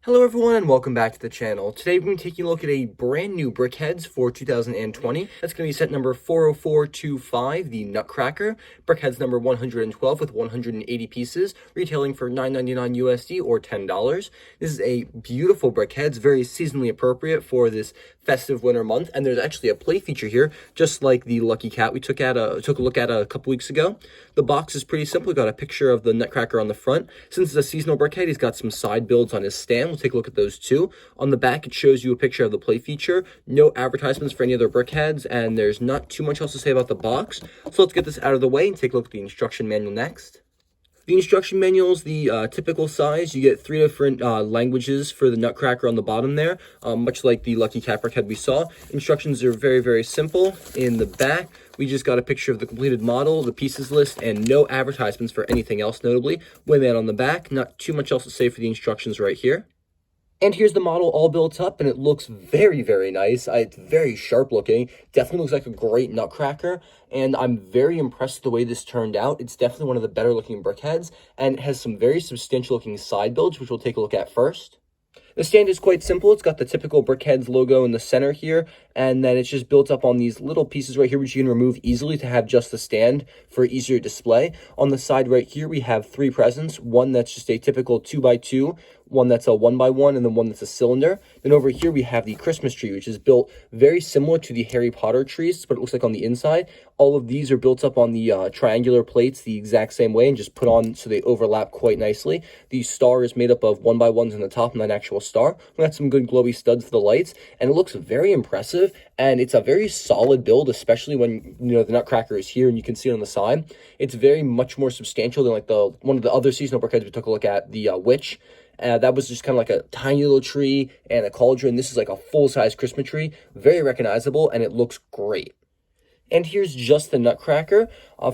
Hello everyone and welcome back to the channel. Today we're going to be taking a look at a brand new Brickheadz for 2020. That's going to be set number 40425, the Nutcracker. Brickheadz number 112 with 180 pieces, retailing for $9.99 USD or $10. This is a beautiful Brickheadz, very seasonally appropriate for this festive winter month, and there's actually a play feature here, just like the Lucky Cat we took a look at a couple weeks ago. The box is pretty simple. We've got a picture of the Nutcracker on the front. Since it's a seasonal Brickhead, he's got some side builds on his stand. We'll take a look at those too. On the back, it shows you a picture of the play feature. No advertisements for any other Brickheads, and there's not too much else to say about the box. So let's get this out of the way and take a look at the instruction manual next. The instruction manual is the typical size. You get 3 different languages for the Nutcracker on the bottom there, much like the Lucky Cat Brickhead we saw. Instructions are very, very simple. In the back, we just got a picture of the completed model, the pieces list, and no advertisements for anything else notably. Way man on the back, not too much else to say for the instructions right here. And here's the model all built up, and it looks very, very nice. It's very sharp looking. Definitely looks like a great Nutcracker, and I'm very impressed with the way this turned out. It's definitely one of the better looking Brickheads, and it has some very substantial looking side builds, which we'll take a look at first. The stand is quite simple. It's got the typical Brickheadz logo in the center here, and then it's just built up on these little pieces right here, which you can remove easily to have just the stand for easier display. On the side right here, we have 3 presents. One that's just a typical 2x2, one that's a 1x1, and then one that's a cylinder. Then over here, we have the Christmas tree, which is built very similar to the Harry Potter trees, but it looks like on the inside. All of these are built up on the triangular plates the exact same way and just put on so they overlap quite nicely. The star is made up of 1x1s on the top and an actual star. We got some good glowy studs for the lights, and it looks very impressive, and it's a very solid build, especially when, you know, the Nutcracker is here and you can see it on the side. It's very much more substantial than like one of the other seasonal Brickheads we took a look at, the Witch. That was just kind of like a tiny little tree and a cauldron. This is like a full-size Christmas tree. Very recognizable, and it looks great. And here's just the Nutcracker.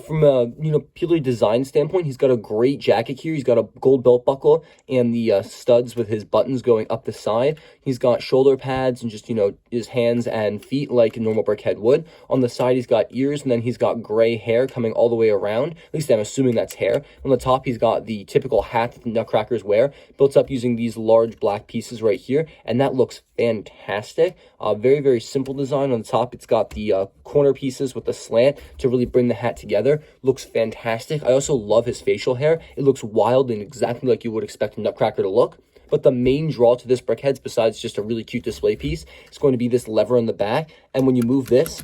From a purely design standpoint, he's got a great jacket here. He's got a gold belt buckle and the studs with his buttons going up the side. He's got shoulder pads and just, his hands and feet like a normal Brickhead would. On the side, he's got ears, and then he's got gray hair coming all the way around. At least I'm assuming that's hair. On the top, he's got the typical hat that the Nutcrackers wear, built up using these large black pieces right here, and that looks fantastic. Very, very simple design. On the top, it's got the corner pieces with the slant to really bring the hat together. Looks fantastic. I also love his facial hair. It looks wild and exactly like you would expect a Nutcracker to look. But the main draw to this Brickheadz, besides just a really cute display piece, is going to be this lever in the back. And when you move this,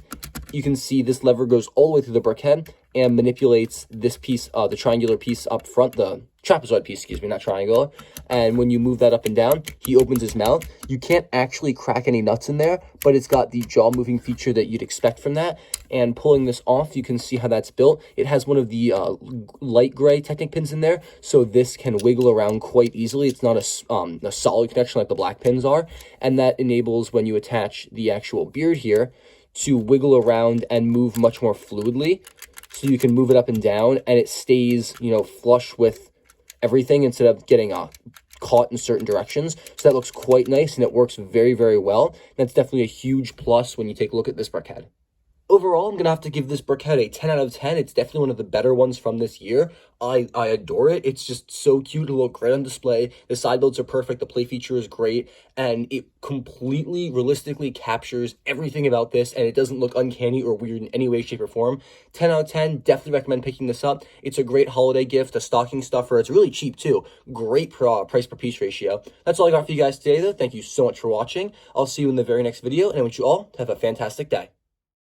you can see this lever goes all the way through the Brickhead and manipulates this piece, the triangular piece up front, the trapezoid piece, excuse me, not triangular. And when you move that up and down, he opens his mouth. You can't actually crack any nuts in there, but it's got the jaw moving feature that you'd expect from that. And pulling this off, you can see how that's built. It has one of the light gray Technic pins in there, so this can wiggle around quite easily. It's not a solid connection like the black pins are, and that enables, when you attach the actual beard here, to wiggle around and move much more fluidly. So you can move it up and down, and it stays, flush with everything instead of getting caught in certain directions. So that looks quite nice, and it works very, very well. That's definitely a huge plus when you take a look at this Brickhead. Overall, I'm going to have to give this Brickhead a 10 out of 10. It's definitely one of the better ones from this year. I adore it. It's just so cute. It'll look great on display. The side builds are perfect. The play feature is great. And it completely, realistically captures everything about this. And it doesn't look uncanny or weird in any way, shape, or form. 10 out of 10. Definitely recommend picking this up. It's a great holiday gift, a stocking stuffer. It's really cheap, too. Great price per piece ratio. That's all I got for you guys today, though. Thank you so much for watching. I'll see you in the very next video. And I want you all to have a fantastic day.